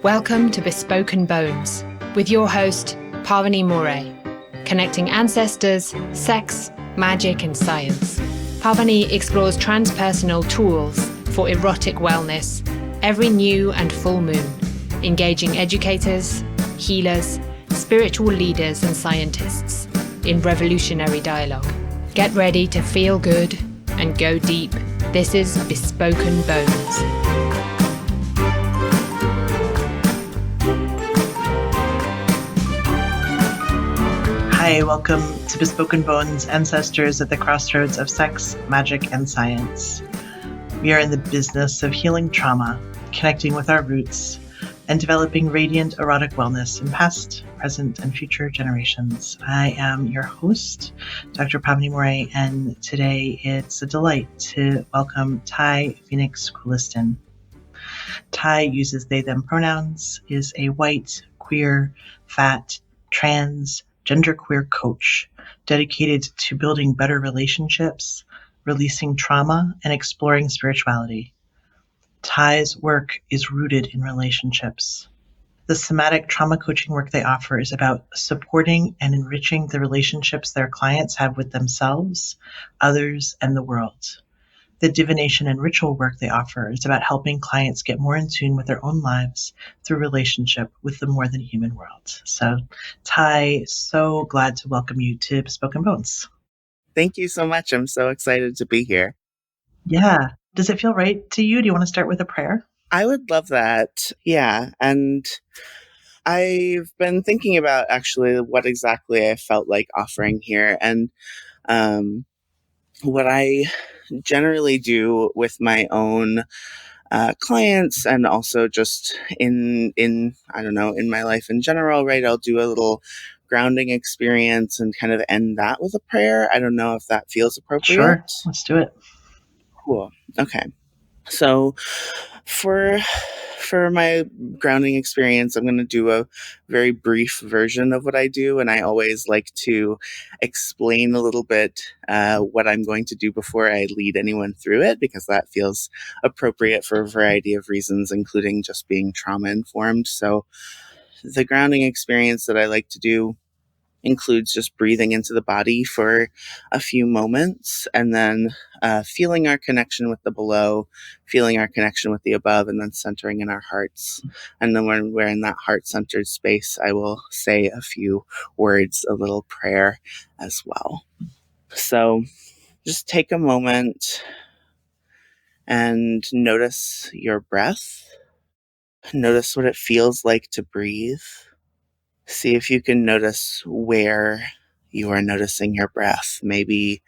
Welcome to Bespoken Bones with your host, Pavini Moray, connecting ancestors, sex, magic, and science. Pavini explores transpersonal tools for erotic wellness every new and full moon, engaging educators, healers, spiritual leaders, and scientists in revolutionary dialogue. Get ready to feel good and go deep. This is Bespoken Bones. Hi, welcome to Bespoken Bones, Ancestors at the Crossroads of Sex, Magic, and Science. We are in the business of healing trauma, connecting with our roots, and developing radiant erotic wellness in past, present, and future generations. I am your host, Dr. Pavini Moray, and today it's a delight to welcome Tai Fenix Kulystin. Tai uses they/them pronouns, is a white, queer, fat, trans, genderqueer coach dedicated to building better relationships, releasing trauma, and exploring spirituality. Tai's work is rooted in relationships. The somatic trauma coaching work they offer is about supporting and enriching the relationships their clients have with themselves, others, and the world. The divination and ritual work they offer is about helping clients get more in tune with their own lives through relationship with the more than human world. So, Tai, so glad to welcome you to Bespoken Bones. Thank you so much. I'm so excited to be here. Yeah. Does it feel right to you? Do you want to start with a prayer? I would love that. Yeah. And I've been thinking about actually what exactly I felt like offering here. And what I generally do with my own clients and also just in I don't know, in my life in general, right? I'll do a little grounding experience and kind of end that with a prayer. I don't know if that feels appropriate. Sure. Let's do it. Cool. Okay. So for my grounding experience, I'm going to do a very brief version of what I do. And I always like to explain a little bit what I'm going to do before I lead anyone through it, because that feels appropriate for a variety of reasons, including just being trauma informed. So the grounding experience that I like to do includes just breathing into the body for a few moments and then feeling our connection with the below, feeling our connection with the above, and then centering in our hearts. And then when we're in that heart-centered space, I will say a few words, a little prayer as well. So just take a moment and notice your breath. Notice what it feels like to breathe. See if you can notice where you are noticing your breath. Maybe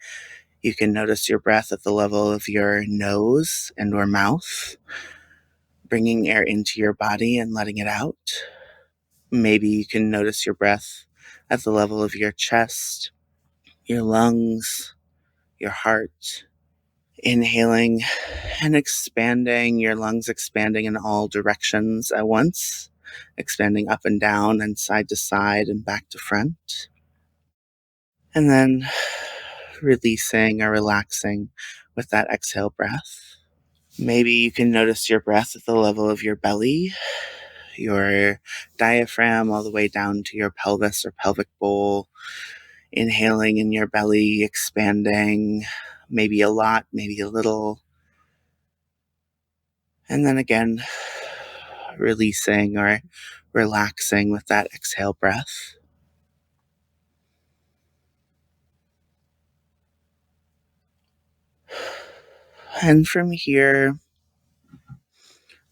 you can notice your breath at the level of your nose and or mouth, bringing air into your body and letting it out. Maybe you can notice your breath at the level of your chest, your lungs, your heart. Inhaling and expanding, your lungs expanding in all directions at once, expanding up and down and side to side and back to front. And then releasing or relaxing with that exhale breath. Maybe you can notice your breath at the level of your belly, your diaphragm, all the way down to your pelvis or pelvic bowl. Inhaling in your belly, expanding, maybe a lot, maybe a little. And then again, releasing or relaxing with that exhale breath. And from here,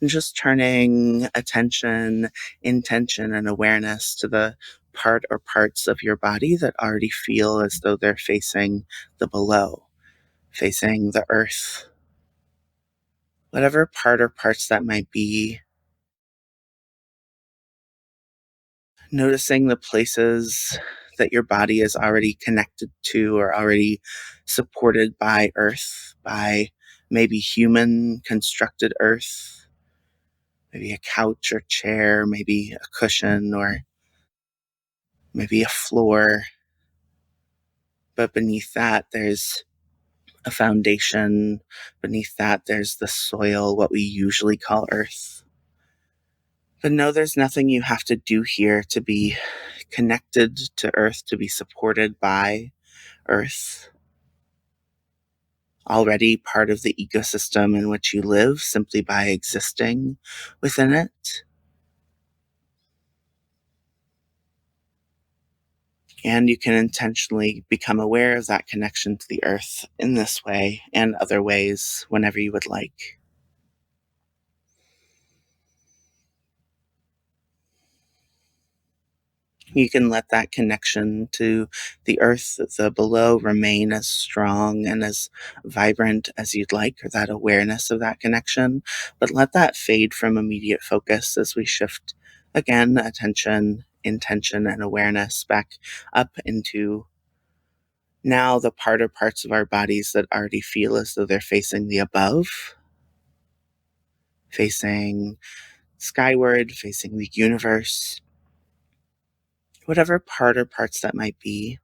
just turning attention, intention, and awareness to the part or parts of your body that already feel as though they're facing the below, facing the earth. Whatever part or parts that might be, noticing the places that your body is already connected to or already supported by earth, by maybe human constructed earth, maybe a couch or chair, maybe a cushion, or maybe a floor. But beneath that, there's a foundation. Beneath that, there's the soil, what we usually call earth. But know there's nothing you have to do here to be connected to Earth, to be supported by Earth. Already part of the ecosystem in which you live simply by existing within it. And you can intentionally become aware of that connection to the Earth in this way and other ways whenever you would like. You can let that connection to the Earth, the below, remain as strong and as vibrant as you'd like, or that awareness of that connection, but let that fade from immediate focus as we shift again attention, intention, and awareness back up into now the parts of our bodies that already feel as though they're facing the above, facing skyward, facing the universe, whatever part or parts that might be.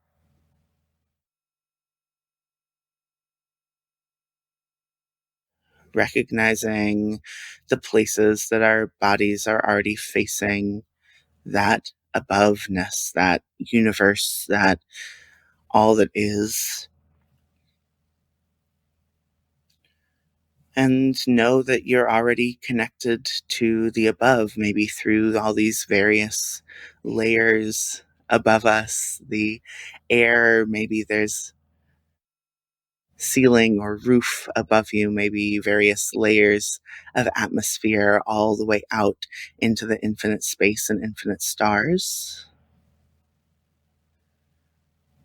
Recognizing the places that our bodies are already facing that aboveness, that universe, that all that is. And know that you're already connected to the above, maybe through all these various layers above us, the air, maybe there's ceiling or roof above you, maybe various layers of atmosphere all the way out into the infinite space and infinite stars.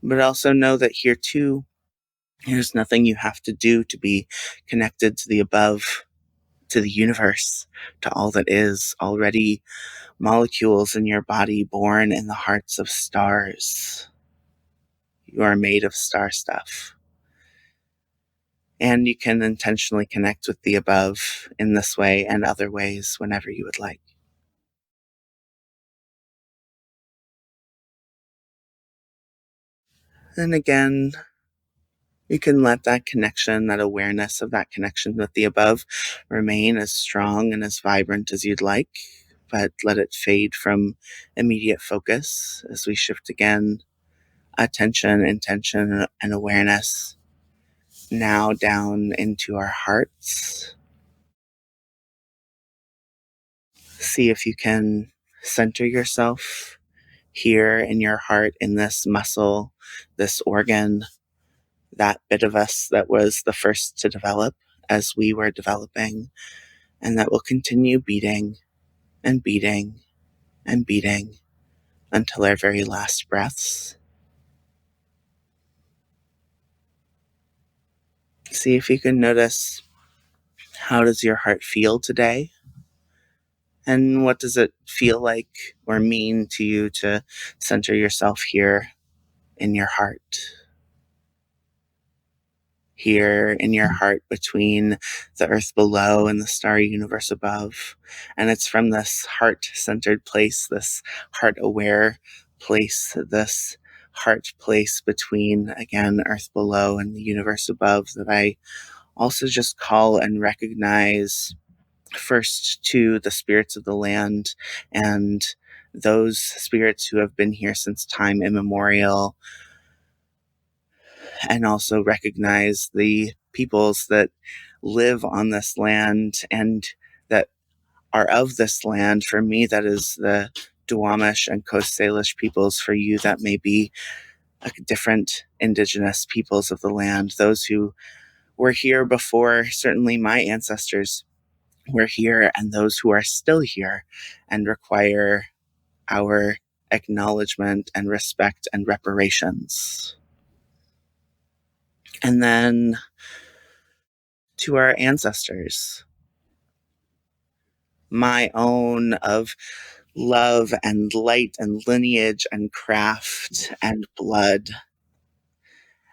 But also know that here too, there's nothing you have to do to be connected to the above, to the universe, to all that is already molecules in your body born in the hearts of stars. You are made of star stuff. And you can intentionally connect with the above in this way and other ways whenever you would like. And again, you can let that connection, that awareness of that connection with the above remain as strong and as vibrant as you'd like, but let it fade from immediate focus as we shift again attention, intention, and awareness now down into our hearts. See if you can center yourself here in your heart, in this muscle, this organ, that bit of us that was the first to develop as we were developing, and that will continue beating and beating and beating until our very last breaths. See if you can notice, how does your heart feel today? And what does it feel like or mean to you to center yourself here in your heart? Here in your heart between the earth below and the starry universe above. And it's from this heart-centered place, this heart-aware place, this heart place between, again, earth below and the universe above, that I also just call and recognize first to the spirits of the land and those spirits who have been here since time immemorial, and also recognize the peoples that live on this land and that are of this land. For me, that is the Duwamish and Coast Salish peoples. For you, that may be different indigenous peoples of the land, those who were here before certainly my ancestors were here, and those who are still here and require our acknowledgement and respect and reparations. And then to our ancestors, my own of love and light and lineage and craft and blood,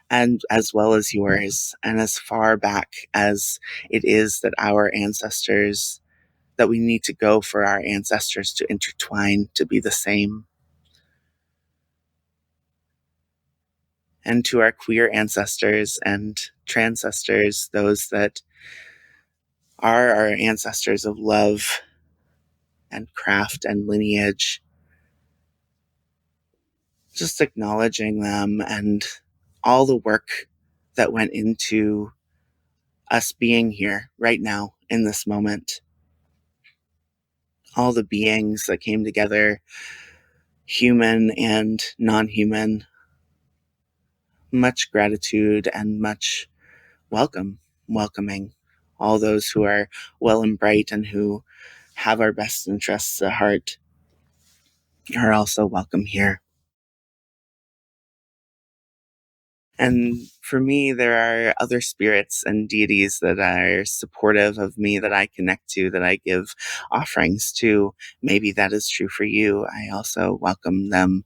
and as well as yours, and as far back as it is that our ancestors, that we need to go for our ancestors to intertwine, to be the same. And to our queer ancestors and transcestors, those that are our ancestors of love and craft and lineage. Just acknowledging them and all the work that went into us being here right now in this moment. All the beings that came together, human and non-human. Much gratitude and much welcoming all those who are well and bright and who have our best interests at heart are also welcome here. And for me, there are other spirits and deities that are supportive of me, that I connect to, that I give offerings to. Maybe that is true for you. I also welcome them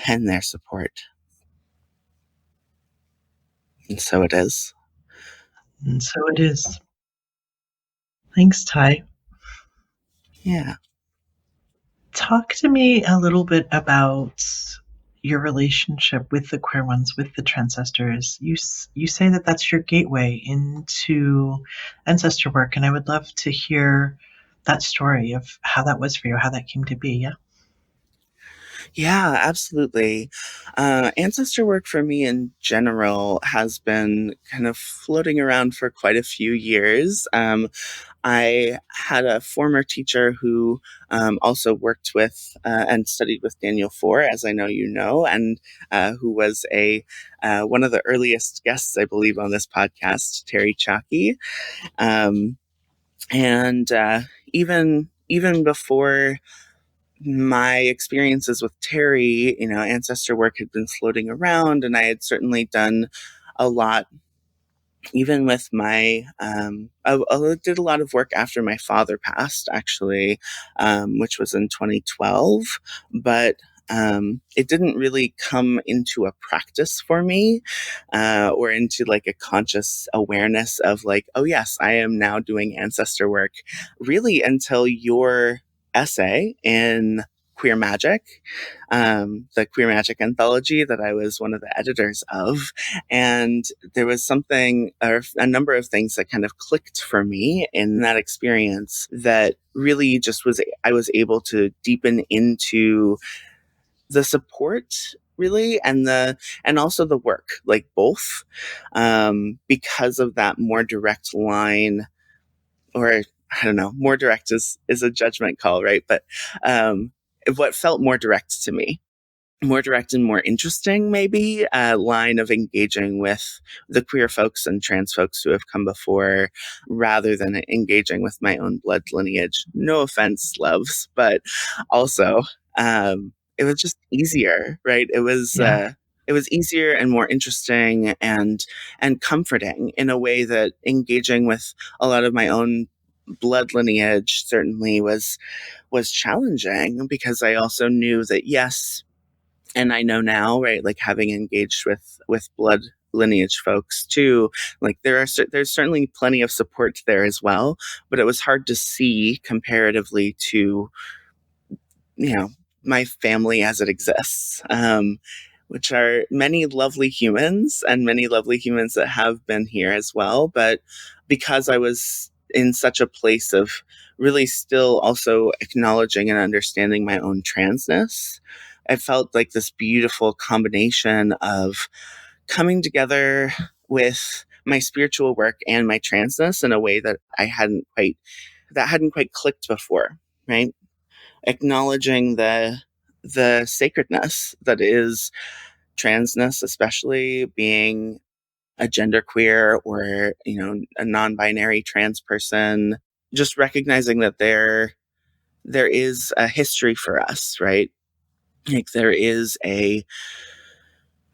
and their support. And so it is. And so it is. Thanks, Tai. Yeah. Talk to me a little bit about your relationship with the queer ones, with the transcestors. You say that that's your gateway into ancestor work, and I would love to hear that story of how that was for you, how that came to be. Yeah. Yeah, absolutely. Ancestor work for me in general has been kind of floating around for quite a few years. I had a former teacher who also worked with and studied with Daniel Four, as I know you know, and who was one of the earliest guests, I believe, on this podcast, Terry Chalky. And even before my experiences with Terry, ancestor work had been floating around, and I had certainly done a lot. Even with I did a lot of work after my father passed, actually, which was in 2012, but it didn't really come into a practice for me, or into like a conscious awareness of like, oh yes, I am now doing ancestor work, really until your essay in Queer Magick, the Queer Magick anthology that I was one of the editors of. And there was something, or a number of things that kind of clicked for me in that experience that really I was able to deepen into the support, really, and also the work, like both, because of that more direct line, or I don't know, more direct is a judgment call, right? But what felt more direct to me, more direct and more interesting, maybe, line of engaging with the queer folks and trans folks who have come before, rather than engaging with my own blood lineage. No offense, loves, but also it was just easier, right? It was easier and more interesting and comforting in a way that engaging with a lot of my own blood lineage certainly was challenging, because I also knew that, yes, and I know now, right, like having engaged with blood lineage folks too, like there's certainly plenty of support there as well, but it was hard to see comparatively to, my family as it exists, which are many lovely humans, and many lovely humans that have been here as well. But because I was in such a place of really still also acknowledging and understanding my own transness, I felt like this beautiful combination of coming together with my spiritual work and my transness in a way that hadn't quite clicked before, right? Acknowledging the sacredness that is transness, especially being a genderqueer or a non-binary trans person, just recognizing that there is a history for us, right? Like there is a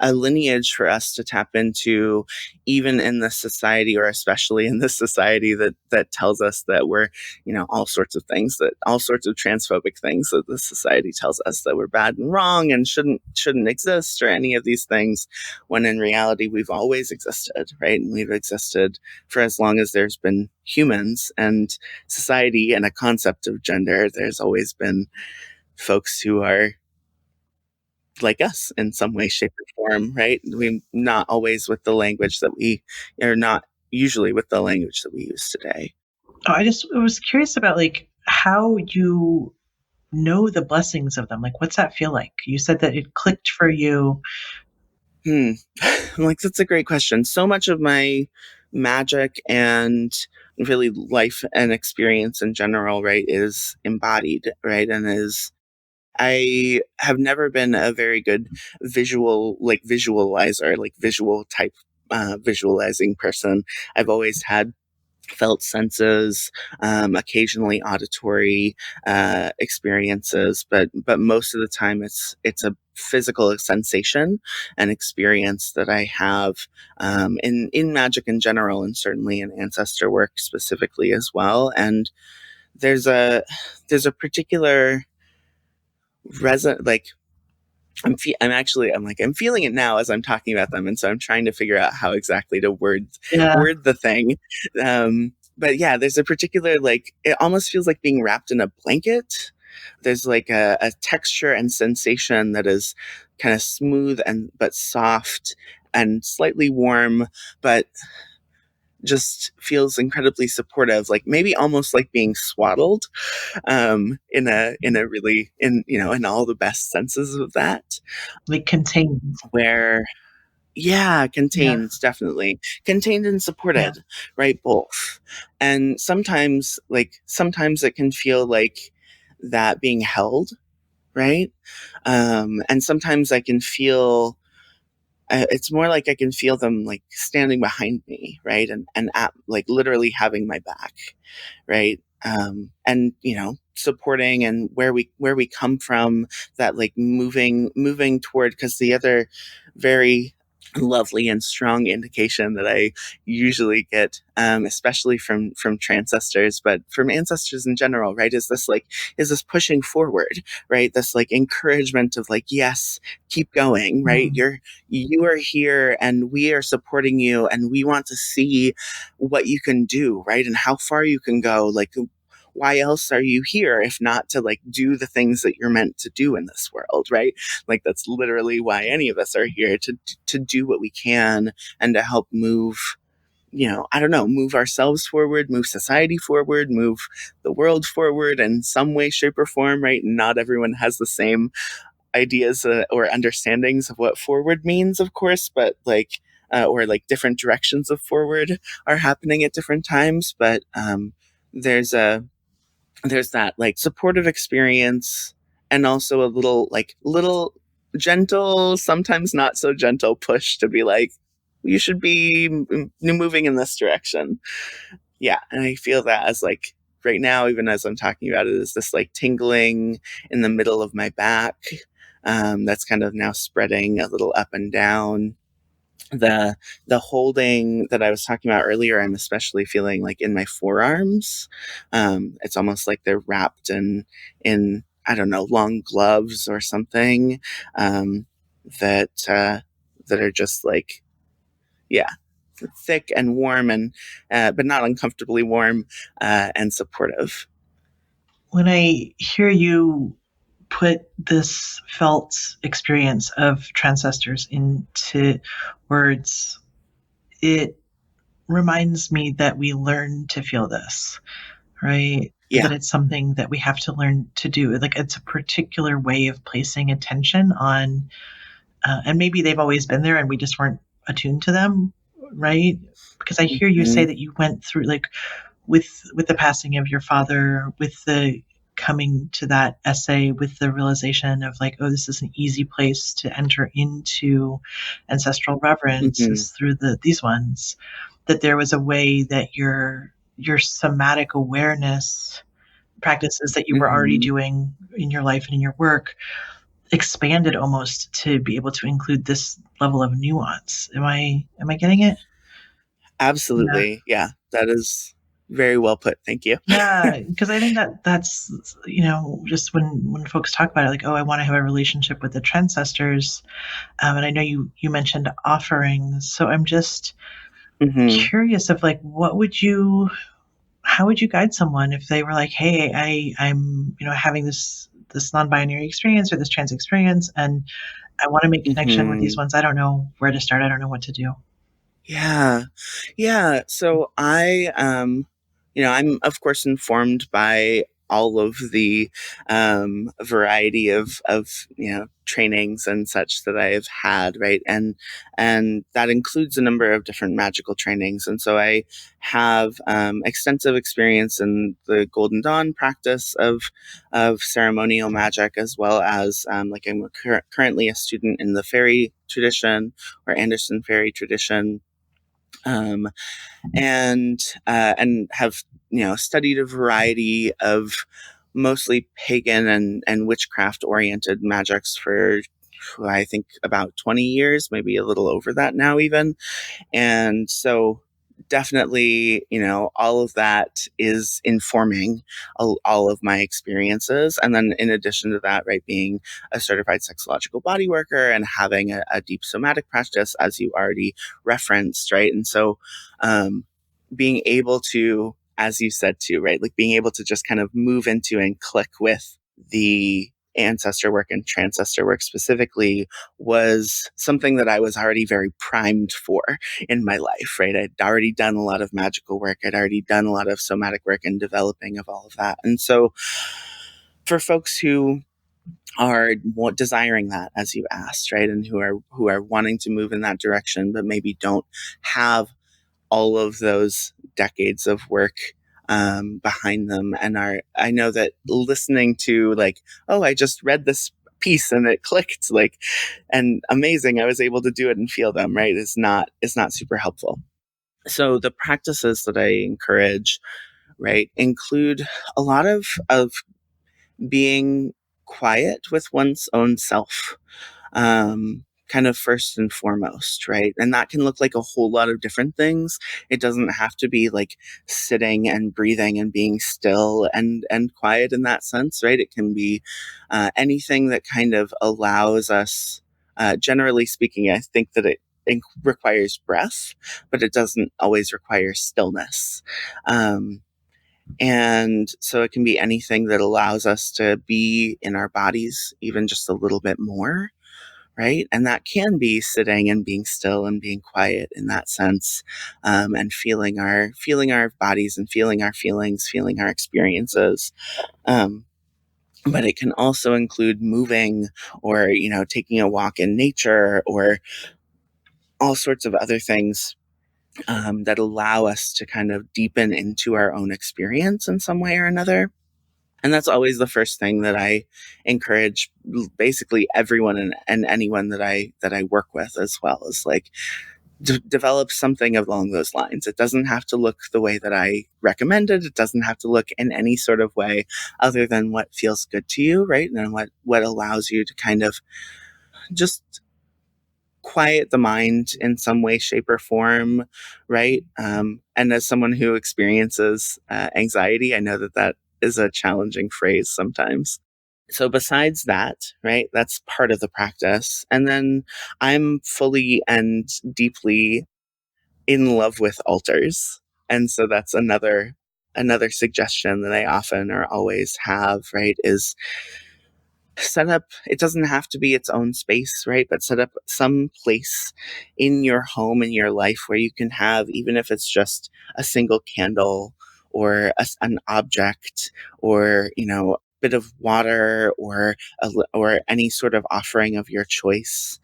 lineage for us to tap into, even in this society, or especially in this society that tells us that we're, all sorts of transphobic things that the society tells us that we're bad and wrong and shouldn't exist, or any of these things, when in reality we've always existed, right? And we've existed for as long as there's been humans and society and a concept of gender. There's always been folks who are like us in some way, shape, or form, right? We not always with the language that we are not usually with the language that we use today. Oh, I was curious about like how you know the blessings of them. Like, what's that feel like? You said that it clicked for you. Like, that's a great question. So much of my magic and really life and experience in general, right, is embodied, right? And I have never been a very good visualizer, like visual type, visualizing person. I've always had felt senses, occasionally auditory experiences, but most of the time it's a physical sensation and experience that I have in magic in general, and certainly in ancestor work specifically as well. And there's a particular like I'm feeling it now as I'm talking about them, and so I'm trying to figure out how exactly to Yeah, word the thing. But yeah, there's a particular, like, it almost feels like being wrapped in a blanket. There's like a texture and sensation that is kind of smooth and but soft and slightly warm, but just feels incredibly supportive, like maybe almost like being swaddled, in a really, in all the best senses of that, like contained. where, yeah, Yeah, contained and yeah. supported, right? Both. And sometimes it can feel like that being held, right? And sometimes I can feel, it's more like I can feel them like standing behind me, right? And like literally having my back, right? And supporting, and where we come from, that like moving toward, because the other very lovely and strong indication that I usually get, especially from ancestors, but from ancestors in general, right, is this pushing forward, right? This like encouragement of like, yes, keep going, right? Mm. You are here, and we are supporting you, and we want to see what you can do, right? And how far you can go. Like, why else are you here if not to like do the things that you're meant to do in this world, right? Like, that's literally why any of us are here, to do what we can, and to help move, I don't know, move ourselves forward, move society forward, move the world forward in some way, shape, or form, right? Not everyone has the same ideas, or understandings of what forward means, of course, but like, or like different directions of forward are happening at different times. But there's a there's that like supportive experience, and also a little gentle, sometimes not so gentle push to be like, you should be moving in this direction. Yeah, and I feel that as like right now, even as I'm talking about it, is this like tingling in the middle of my back, that's kind of now spreading a little up and down. The holding that I was talking about earlier, I'm especially feeling like in my forearms. It's almost like they're wrapped in I don't know, long gloves or something, that that are just like, yeah, thick and warm, and but not uncomfortably warm, and supportive. When I hear you put this felt experience of transcestors into words, it reminds me that we learn to feel this, right? Yeah. That it's something that we have to learn to do. Like, it's a particular way of placing attention on, and maybe they've always been there and we just weren't attuned to them, right? Because I hear you say Mhm. that you went through, like, with the passing of your father, with the coming to that essay, with the realization of like, oh, this is an easy place to enter into ancestral reverence Mhm. is through these ones. That there was a way that your somatic awareness practices that you were already Mhm. doing in your life and in your work expanded almost to be able to include this level of nuance. Am I getting it? Yeah. Absolutely. Yeah. That is very well put. Thank you. Yeah, because I think that that's, just when folks talk about it, like, oh, I want to have a relationship with the transcestors, and I know you mentioned offerings, so I'm just Mhm. curious of like, how would you guide someone if they were like, hey, I'm having this non-binary experience or this trans experience, and I want to make connection with these Mhm. ones. I don't know where to start. I don't know what to do. Yeah. Yeah. So I'm of course informed by all of the variety of trainings and such that I have had, right? And that includes a number of different magical trainings. And so I have extensive experience in the Golden Dawn practice of ceremonial magic, as well as like I'm currently a student in the fairy tradition or Anderson fairy tradition. And have studied a variety of mostly pagan and witchcraft oriented magics for I think about 20 years, maybe a little over that now even. And so definitely, all of that is informing all of my experiences. And then in addition to that, right, being a certified sexological body worker and having a deep somatic practice, as you already referenced, right? And so being able to, as you said too, right, like being able to just kind of move into and click with the ancestor work and transcestor work specifically was something that I was already very primed for in my life, right? I'd already done a lot of magical work. I'd already done a lot of somatic work and developing of all of that. And so for folks who are desiring that, as you asked, right, and who are wanting to move in that direction, but maybe don't have all of those decades of work behind them, and I know that listening to like, oh, I just read this piece and it clicked, like, and amazing, I was able to do it and feel them, right, is not super helpful. So the practices that I encourage, right, include a lot of being quiet with one's own self, kind of first and foremost, right? And that can look like a whole lot of different things. It doesn't have to be like sitting and breathing and being still and quiet in that sense, right? It can be anything that kind of allows us, generally speaking, I think that it requires breath, but it doesn't always require stillness. And so it can be anything that allows us to be in our bodies even just a little bit more, right? And that can be sitting and being still and being quiet in that sense, and feeling our bodies and feeling our feelings, feeling our experiences. But it can also include moving or, taking a walk in nature or all sorts of other things that allow us to kind of deepen into our own experience in some way or another. And that's always the first thing that I encourage basically everyone and anyone that I work with, as well, as like develop something along those lines. It doesn't have to look the way that I recommended. It doesn't have to look in any sort of way other than what feels good to you, right? And what allows you to kind of just quiet the mind in some way, shape, or form, right? And as someone who experiences anxiety, I know that is a challenging phrase sometimes. So besides that, right, that's part of the practice. And then I'm fully and deeply in love with altars. And so that's another suggestion that I often or always have, right, is set up, it doesn't have to be its own space, right, but set up some place in your home, in your life, where you can have, even if it's just a single candle or an object, or a bit of water, or or any sort of offering of your choice,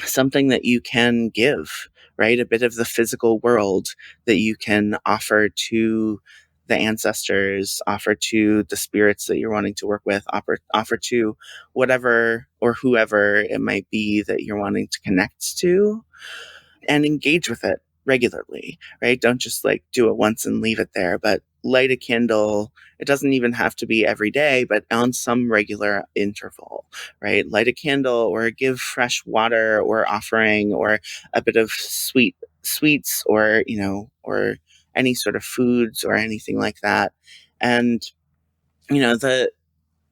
something that you can give, right, a bit of the physical world that you can offer to the ancestors, offer to the spirits that you're wanting to work with, offer to whatever or whoever it might be that you're wanting to connect to, and engage with it regularly, right? Don't just like do it once and leave it there, but light a candle. It doesn't even have to be every day, but on some regular interval, right? Light a candle or give fresh water or offering or a bit of sweets, or, or any sort of foods or anything like that. And, the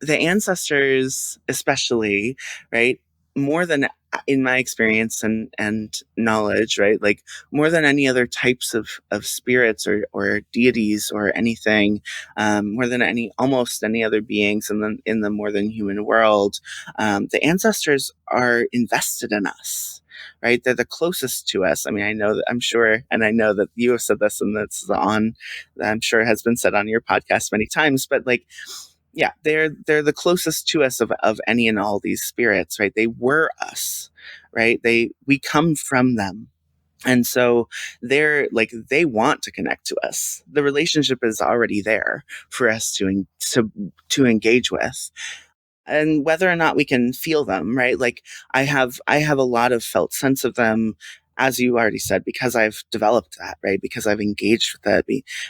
ancestors, especially, right, more than, in my experience and knowledge, right, like more than any other types of spirits or deities or anything, more than almost any other beings in the more than human world, the ancestors are invested in us. right? They're the closest to us. I mean, I know that, I'm sure, and I know that you have said this, and that's on, I'm sure has been said on your podcast many times, but like, yeah, they're the closest to us of any and all these spirits, right? They were us, right? We come from them. And so they're like, they want to connect to us. The relationship is already there for us to engage with. And whether or not we can feel them, right? Like I have a lot of felt sense of them, as you already said, because I've developed that, right? Because I've engaged with that.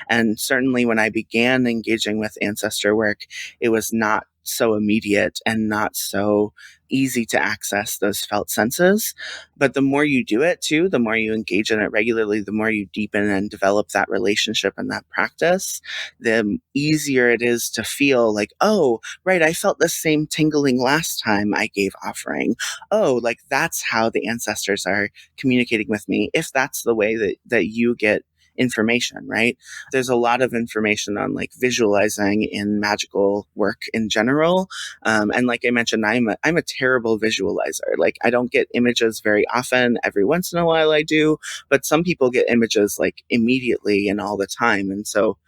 And certainly when I began engaging with ancestor work, it was not so immediate and not so easy to access those felt senses. But the more you do it too, the more you engage in it regularly, the more you deepen and develop that relationship and that practice, the easier it is to feel like, oh, right, I felt the same tingling last time I gave offering. Oh, like that's how the ancestors are communicating with me, if that's the way that you get information, right? There's a lot of information on like visualizing in magical work in general. And like I mentioned, I'm a terrible visualizer. Like I don't get images very often. Every once in a while I do, but some people get images like immediately and all the time. And so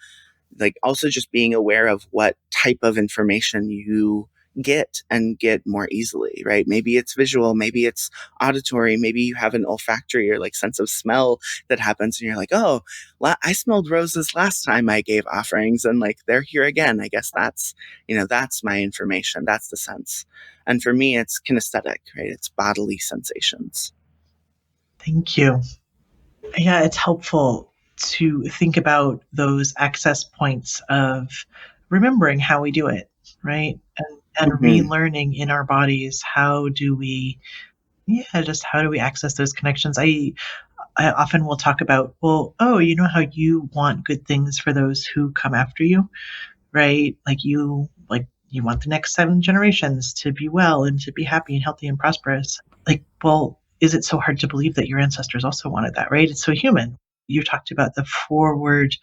like also just being aware of what type of information you get more easily, right? Maybe it's visual, maybe it's auditory, maybe you have an olfactory or like sense of smell that happens and you're like, oh, I smelled roses last time I gave offerings and like they're here again. I guess that's, that's my information. That's the sense. And for me, it's kinesthetic, right? It's bodily sensations. Thank you. Yeah, it's helpful to think about those access points of remembering how we do it, right? And Mm-hmm. relearning in our bodies, how do we access those connections? I often will talk about, well, oh, you know how you want good things for those who come after you, right? Like you want the next 7 generations to be well and to be happy and healthy and prosperous. Like, well, is it so hard to believe that your ancestors also wanted that, right? It's so human. You talked about the forward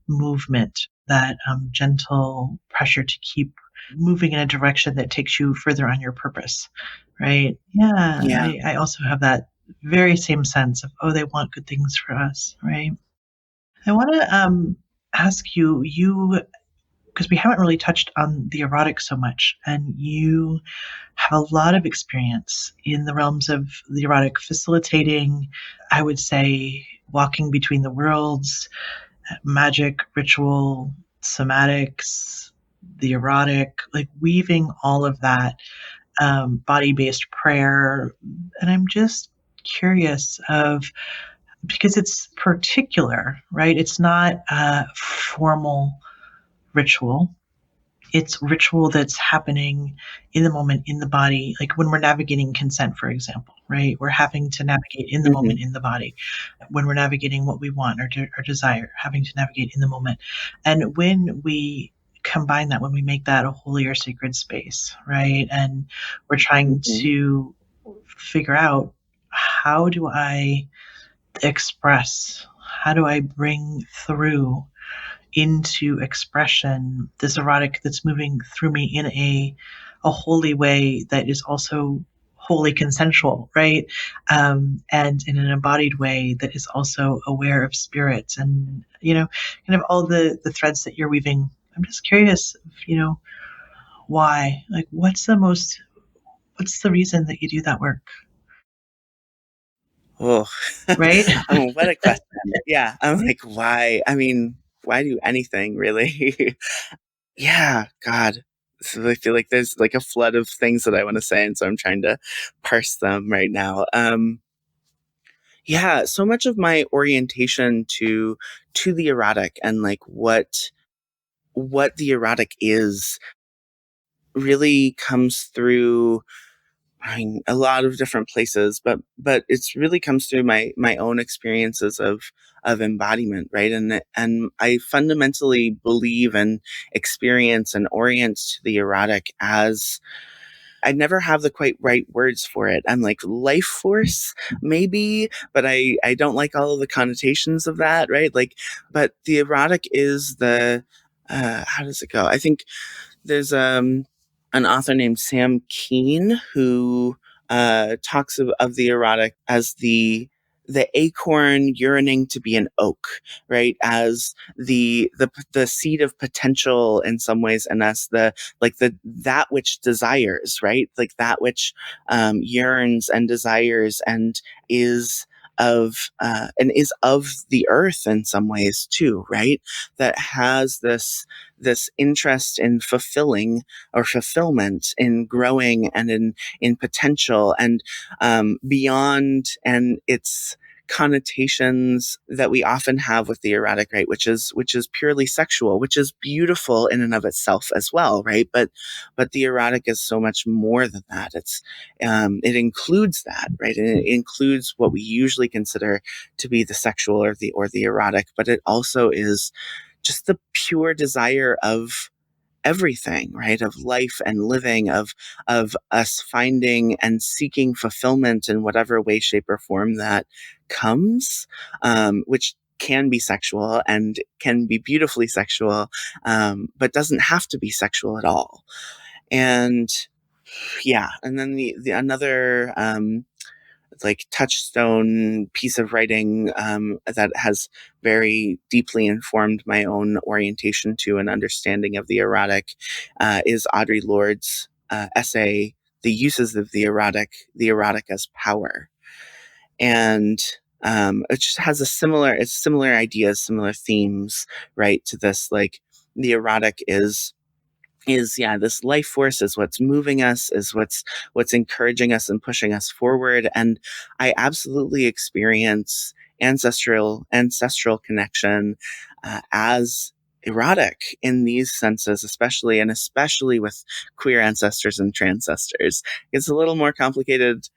movement, that gentle pressure to keep moving in a direction that takes you further on your purpose, right? Yeah, Yeah. I also have that very same sense of, oh, they want good things for us, right? I want to ask you, because we haven't really touched on the erotic so much, and you have a lot of experience in the realms of the erotic, facilitating, I would say, walking between the worlds, magic, ritual, somatics, the erotic, like weaving all of that, body based prayer. And I'm just curious of, because it's particular, right? It's not a formal ritual. It's ritual that's happening in the moment, in the body. Like when we're navigating consent, for example, right? We're having to navigate in the Mm-hmm. moment, in the body. When we're navigating what we want or desire, having to navigate in the moment. And when we combine that, when we make that a holy or sacred space, right? And we're trying Mm-hmm. to figure out, how do I express, how do I bring through into expression this erotic that's moving through me in a holy way that is also wholly consensual, right? And in an embodied way that is also aware of spirits, and kind of all the threads that you're weaving. I'm just curious, why? Like, what's the reason that you do that work, Oh, right? oh, what a question. Yeah. I'm like, why? I mean, why do anything really? Yeah, God. So I feel like there's like a flood of things that I want to say, and so I'm trying to parse them right now. Yeah, so much of my orientation to the erotic and like what the erotic is really comes through, I mean, a lot of different places, but it's really comes through my own experiences of embodiment, right? And I fundamentally believe and experience and orient to the erotic as, I never have the quite right words for it. I'm like life force, maybe, but I don't like all of the connotations of that, right? Like, but the erotic is the, how does it go? I think there's an author named Sam Keen who talks of the erotic as the acorn yearning to be an oak, right? As the seed of potential in some ways in us, that which desires, right? Like that which yearns and desires and is of the earth in some ways too, right? That has this interest in fulfilling or fulfillment, in growing and in potential and beyond, and its connotations that we often have with the erotic, right? Which is purely sexual, which is beautiful in and of itself as well, right? But the erotic is so much more than that. It includes that, right? And it includes what we usually consider to be the sexual or the erotic, but it also is just the pure desire of everything, right? Of life and living, of us finding and seeking fulfillment in whatever way, shape, or form that comes, which can be sexual and can be beautifully sexual, but doesn't have to be sexual at all. And yeah, and then the another like touchstone piece of writing that has very deeply informed my own orientation to and understanding of the erotic is Audre Lorde's essay, "The Uses of the Erotic as Power," and it just has similar ideas, similar themes, right? To this, like the erotic is this life force, is what's moving us, is what's encouraging us and pushing us forward. And I absolutely experience ancestral connection as erotic in these senses, especially with queer ancestors and transcestors. It's a little more complicated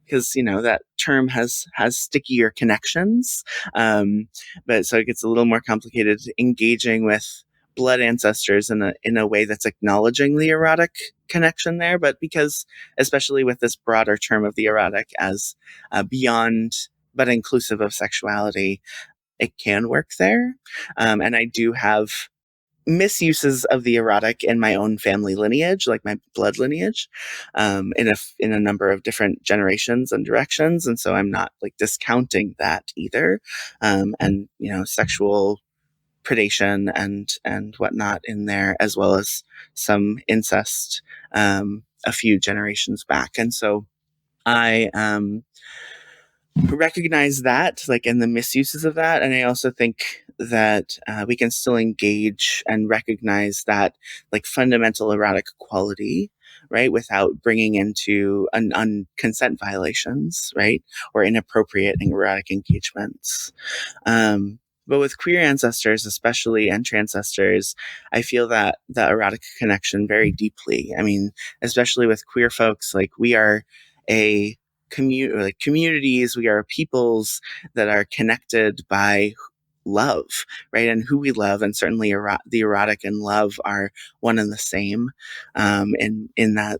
because that term has stickier connections, but so it gets a little more complicated engaging with blood ancestors in a way that's acknowledging the erotic connection there, but because especially with this broader term of the erotic as beyond but inclusive of sexuality, it can work there, and I do have misuses of the erotic in my own family lineage, like my blood lineage, in a number of different generations and directions, and so I'm not like discounting that either, and sexual predation and whatnot in there, as well as some incest, a few generations back, and so I recognize that, like, in the misuses of that. And I also think that we can still engage and recognize that, like, fundamental erotic quality, right, without bringing into consent violations, right, or inappropriate erotic engagements. But with queer ancestors, especially, and transcestors, I feel that erotic connection very deeply. I mean, especially with queer folks, like, we are a communities, we are peoples that are connected by love, right? And who we love, and certainly the erotic and love are one and the same, in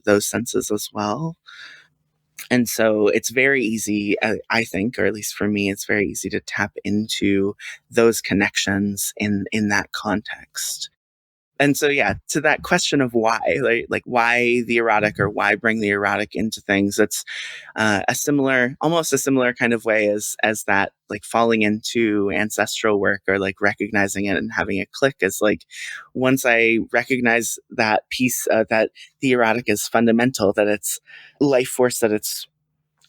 those senses as well. And so it's very easy, I think, or at least for me, it's very easy to tap into those connections in that context. And so, yeah, to that question of why, like why the erotic, or why bring the erotic into things, it's almost a similar kind of way as that, like, falling into ancestral work, or like recognizing it and having it click, is like, once I recognize that piece, that the erotic is fundamental, that it's life force, that it's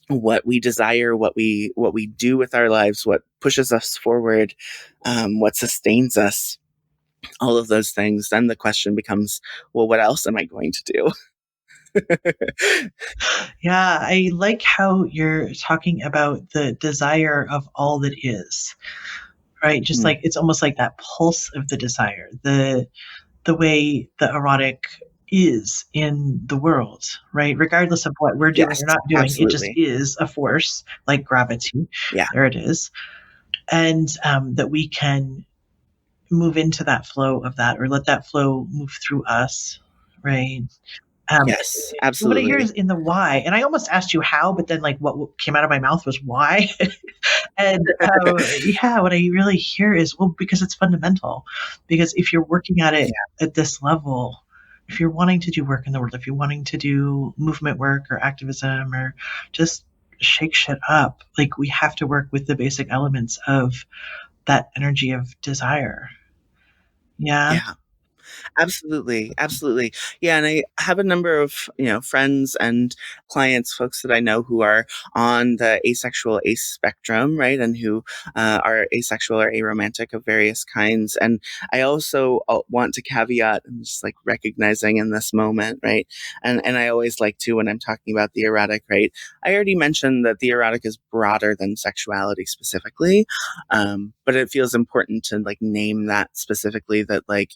what we desire, what we do with our lives, what pushes us forward, what sustains us, all of those things, then the question becomes, well, what else am I going to do? Yeah, I like how you're talking about the desire of all that is, right? Just like, it's almost like that pulse of the desire, the way the erotic is in the world, right? Regardless of what we're doing, Yes, or not doing, absolutely. it just is a force, like gravity. Yeah. There it is. And that we can move into that flow of that, or let that flow move through us, right? Yes, What I absolutely. hear is in the why, and I almost asked you how, but then, like, what came out of my mouth was why. And yeah, what I really hear is, well, because it's fundamental. Because if you're working at it at this level, if you're wanting to do work in the world, if you're wanting to do movement work or activism or just shake shit up, like we have to work with the basic elements of that energy of desire. Yeah. Yeah. Absolutely. Absolutely. Yeah. And I have a number of, friends and clients, folks that I know who are on the asexual ace spectrum, right? And who are asexual or aromantic of various kinds. And I also want to caveat, I'm just like recognizing in this moment, right? And I always like to, when I'm talking about the erotic, right? I already mentioned that the erotic is broader than sexuality specifically. But it feels important to like name that specifically, that like,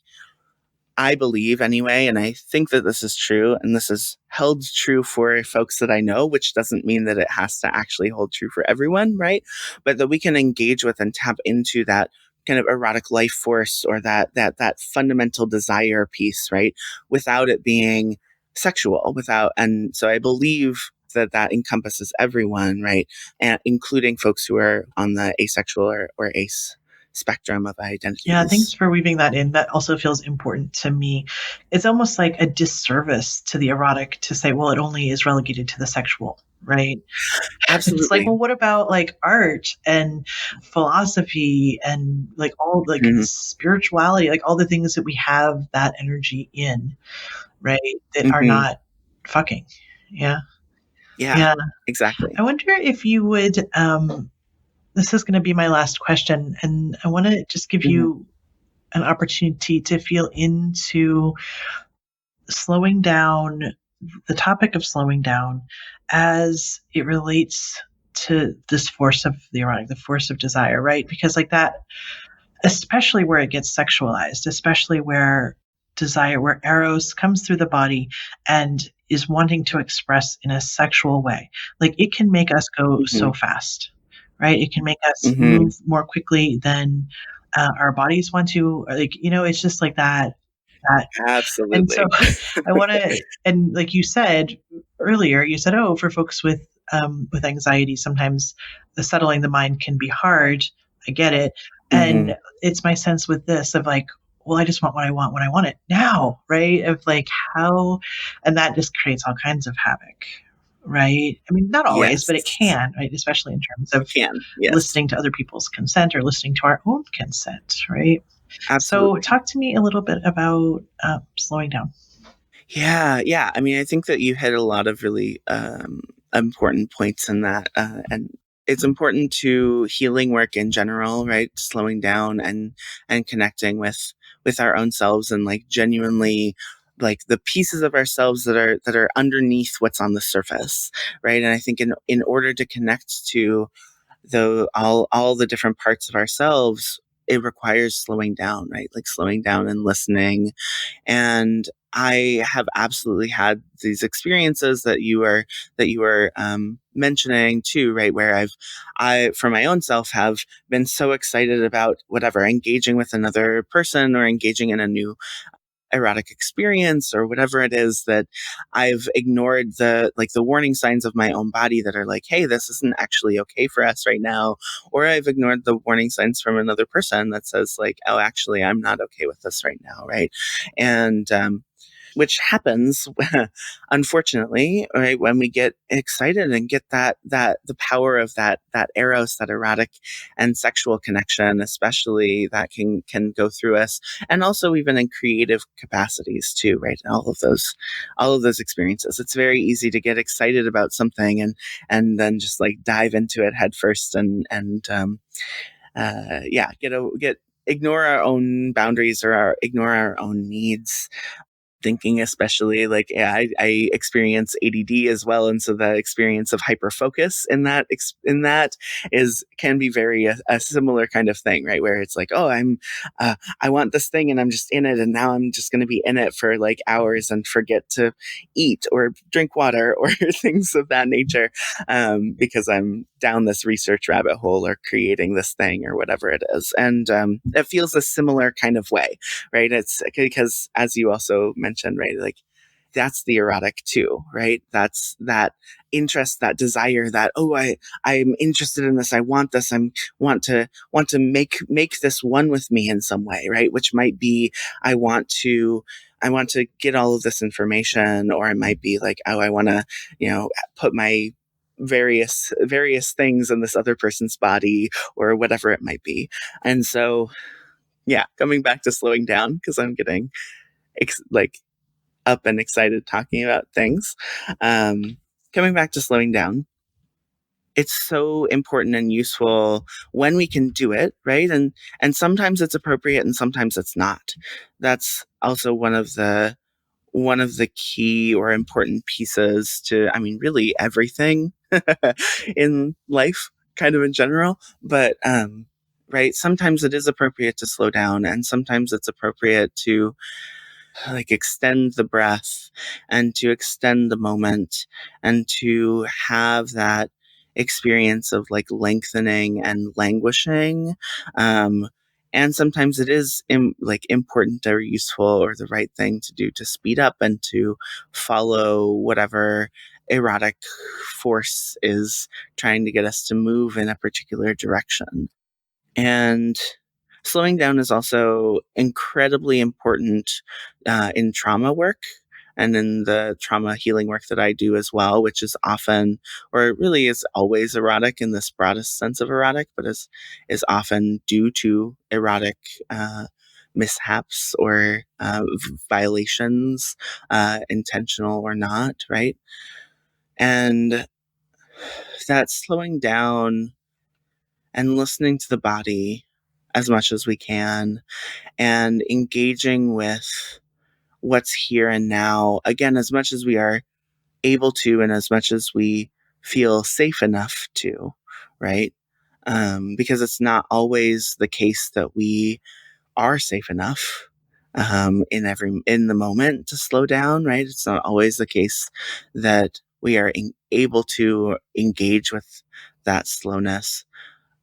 I believe anyway, and I think that this is true, and this is held true for folks that I know, which doesn't mean that it has to actually hold true for everyone, right? But that we can engage with and tap into that kind of erotic life force, or that fundamental desire piece, right? Without it being sexual, and so I believe that encompasses everyone, right? And including folks who are on the asexual or ace spectrum of identities. Yeah, thanks for weaving that in. That also feels important to me. It's almost like a disservice to the erotic to say, well, it only is relegated to the sexual, right? Absolutely. It's like, well, what about like art and philosophy and like all like spirituality, like all the things that we have that energy in, right? That are not fucking. Yeah. Yeah, exactly. I wonder if you would, this is going to be my last question, and I want to just give you an opportunity to feel into slowing down, the topic of slowing down as it relates to this force of the erotic, the force of desire, right? Because like that, especially where it gets sexualized, especially where desire, where eros comes through the body and is wanting to express in a sexual way, like it can make us go so fast, right? It can make us move more quickly than our bodies want to. Like, it's just like that. Absolutely. And so I want to, and like you said earlier, you said, oh, for folks with anxiety, sometimes the settling the mind can be hard. I get it. And it's my sense with this of like, well, I just want what I want when I want it now, right? Of like how, and that just creates all kinds of havoc, right? I mean, not always, but it can, right? Especially in terms of listening to other people's consent or listening to our own consent, right? Absolutely. So talk to me a little bit about slowing down. Yeah. I mean, I think that you hit a lot of really important points in that. And it's important to healing work in general, right? Slowing down and connecting with our own selves, and like genuinely like the pieces of ourselves that are underneath what's on the surface, right? And I think in order to connect to all the different parts of ourselves, it requires slowing down, right? Like slowing down and listening. And I have absolutely had these experiences that you were mentioning too, right? Where I, for my own self, have been so excited about whatever, engaging with another person or engaging in a new erotic experience or whatever it is, that I've ignored the warning signs of my own body that are like, hey, this isn't actually okay for us right now. Or I've ignored the warning signs from another person that says like, oh, actually, I'm not okay with this right now. Right. And, which happens, unfortunately, right, when we get excited and get that the power of that eros, that erotic and sexual connection, especially, that can go through us, and also even in creative capacities too, right? All of those experiences. It's very easy to get excited about something and then just like dive into it head first and ignore our own boundaries or ignore our own needs. Thinking, especially like, I experience ADD as well, and so the experience of hyperfocus in that can be very a similar kind of thing, right? Where it's like, oh, I want this thing and I'm just in it, and now I'm just going to be in it for like hours and forget to eat or drink water or things of that nature, because I'm down this research rabbit hole or creating this thing or whatever it is. And it feels a similar kind of way, right? It's because, as you also mentioned, right, like that's the erotic too, right? That's that interest, that desire, that, oh, I'm interested in this, I want this, want to make this one with me in some way, right? Which might be, I want to to get all of this information, or it might be like, oh, I want to, put my various things in this other person's body, or whatever it might be. And so, yeah, coming back to slowing down, because I'm getting up and excited talking about things. Coming back to slowing down, it's so important and useful when we can do it, right? And sometimes it's appropriate and sometimes it's not. That's also one of the key or important pieces to, I mean, really everything in life, kind of in general. But right, sometimes it is appropriate to slow down, and sometimes it's appropriate to extend the breath and to extend the moment and to have that experience of lengthening and languishing. And sometimes it is important or useful or the right thing to do to speed up and to follow whatever erotic force is trying to get us to move in a particular direction. And slowing down is also incredibly important in trauma work and in the trauma healing work that I do as well, which is often, or really is always erotic in this broadest sense of erotic, but is often due to erotic mishaps or violations, intentional or not, right? And that slowing down and listening to the body as much as we can and engaging with what's here and now, again, as much as we are able to and as much as we feel safe enough to, right? Because it's not always the case that we are safe enough in the moment to slow down, right? It's not always the case that we are able to engage with that slowness.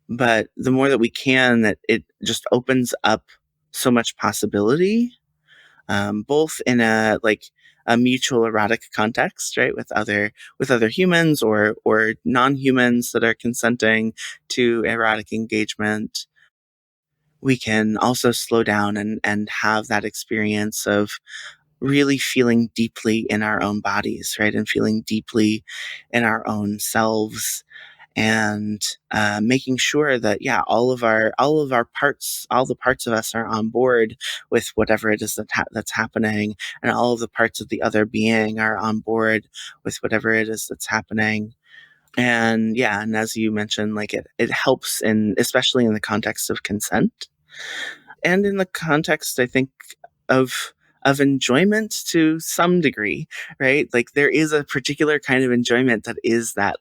But the more that we can, that it just opens up so much possibility, both in a mutual erotic context, right, with other humans or non-humans that are consenting to erotic engagement. We can also slow down and have that experience of really feeling deeply in our own bodies, right, and feeling deeply in our own selves, and making sure that all of our parts, all the parts of us are on board with whatever it is that's happening, and all of the parts of the other being are on board with whatever it is that's happening. And and as you mentioned, it helps especially in the context of consent and in the context, I think, of enjoyment to some degree, right? There is a particular kind of enjoyment that is that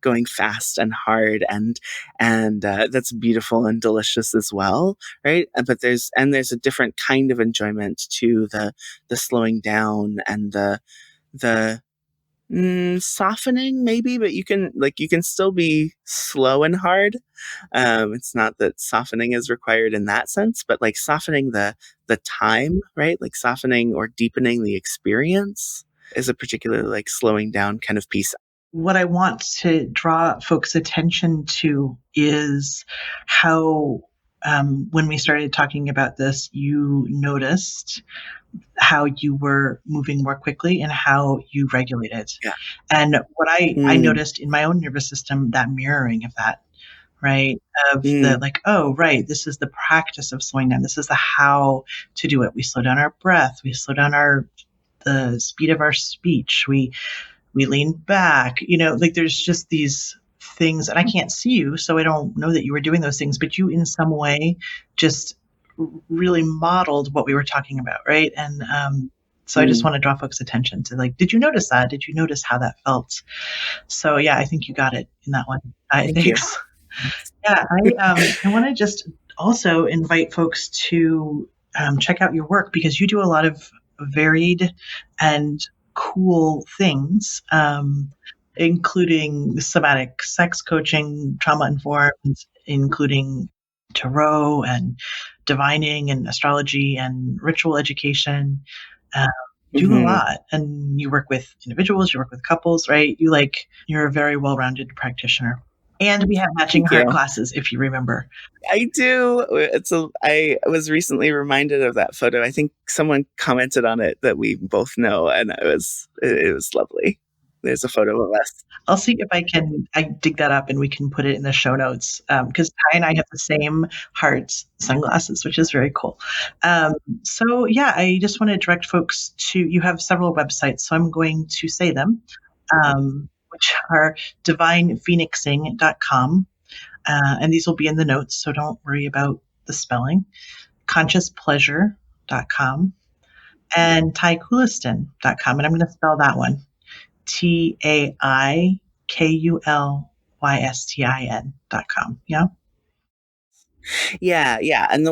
going fast and hard, and that's beautiful and delicious as well, right? But there's a different kind of enjoyment to the slowing down and the softening, maybe, but you can still be slow and hard. It's not that softening is required in that sense, but softening the time, right? Softening or deepening the experience is a particular slowing down kind of piece. What I want to draw folks' attention to is how, when we started talking about this, you noticed how you were moving more quickly and how you regulated. Yeah. And what I noticed in my own nervous system, that mirroring of that, right? Of the oh, right, this is the practice of slowing down. This is the how to do it. We slow down our breath. We slow down the speed of our speech. We lean back, there's just these things, and I can't see you, so I don't know that you were doing those things, but you in some way just really modeled what we were talking about, right? And so I just want to draw folks' attention to did you notice that? Did you notice how that felt? So yeah, I think you got it in that one. Thank you. Yeah, I want to just also invite folks to check out your work, because you do a lot of varied and cool things, including somatic sex coaching, trauma informed, including tarot and divining and astrology and ritual education. Do a lot, and you work with individuals, you work with couples, right? You're a very well-rounded practitioner. And we have matching Thank heart you. glasses, if you remember. I do. I was recently reminded of that photo. I think someone commented on it that we both know, and it was lovely. There's a photo of us. I'll see if I dig that up and we can put it in the show notes, because Tai and I have the same heart sunglasses, which is very cool. So yeah, I just want to direct folks to, you have several websites, so I'm going to say them, which are divinephoenixing.com. And these will be in the notes, so don't worry about the spelling. consciouspleasure.com and taikulistin.com. And I'm going to spell that one. TAIKULYSTIN.com. Yeah. Yeah. And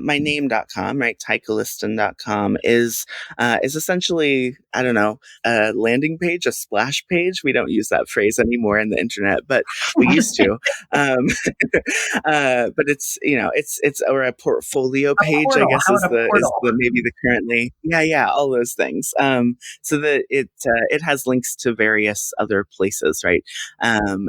my name.com, right? taikulistin.com is essentially, I don't know, a landing page, a splash page. We don't use that phrase anymore in the internet, but we used to. But it's or a portfolio page, portal. I guess How is about a portal? maybe the currently. Yeah, all those things. So that it has links to various other places, right? And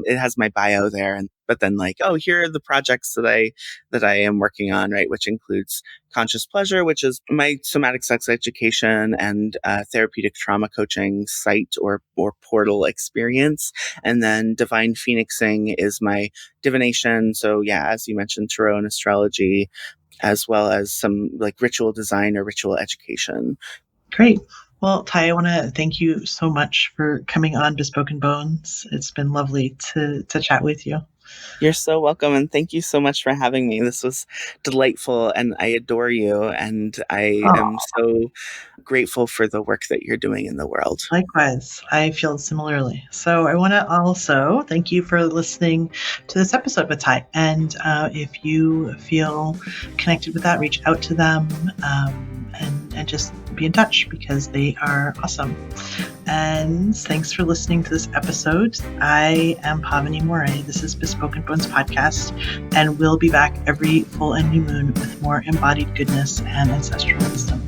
it has my bio there, but then here are the projects that I am working on, right? Which includes Conscious Pleasure, which is my somatic sex education and therapeutic trauma coaching site or portal experience. And then Divine Phoenixing is my divination. So yeah, as you mentioned, tarot and astrology, as well as some ritual design or ritual education. Great. Well, Tai, I want to thank you so much for coming on Bespoken Bones. It's been lovely to chat with you. You're so welcome, and thank you so much for having me. This was delightful, and I adore you, and I am so grateful for the work that you're doing in the world. Likewise, I feel similarly. So I want to also thank you for listening to this episode with Tai. And if you feel connected with that, reach out to them and just be in touch, because they are awesome. And thanks for listening to this episode. I am Pavini Moray. This is Bespoken Bones Podcast, and we'll be back every full and new moon with more embodied goodness and ancestral wisdom.